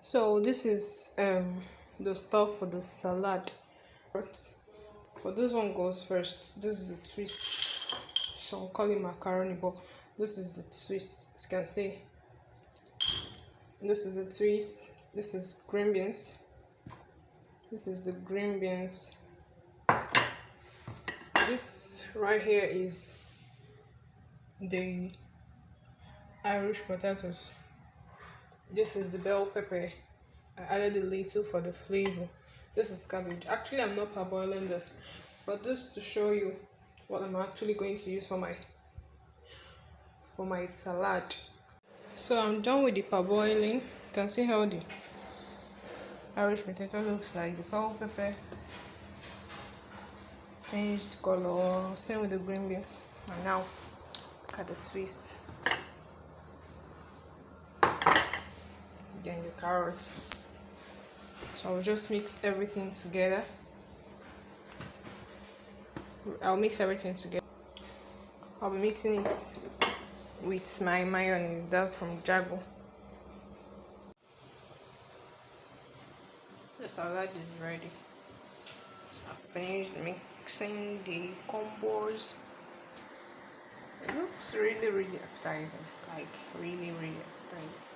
So this is the stuff for the salad. But this one goes first. This is the twist. Some call it macaroni, but this is the twist. As you can see, this is the twist. This is green beans. This is the green beans. This right here is the Irish potatoes. This is the bell pepper. I added a little for the flavor. This is cabbage. Actually, I'm not parboiling this, but just to show you what I'm actually going to use for my salad. So I'm done with the parboiling. You can see how the Irish potato looks like. The bell pepper changed color. Same with the green beans. And now look at the twist. Then the carrots. So I'll just mix everything together. I'll mix everything together. I'll be mixing it with my mayonnaise. That's from Jago. The salad is ready. I finished mixing the combos. It looks really appetizing. Like really appetizing.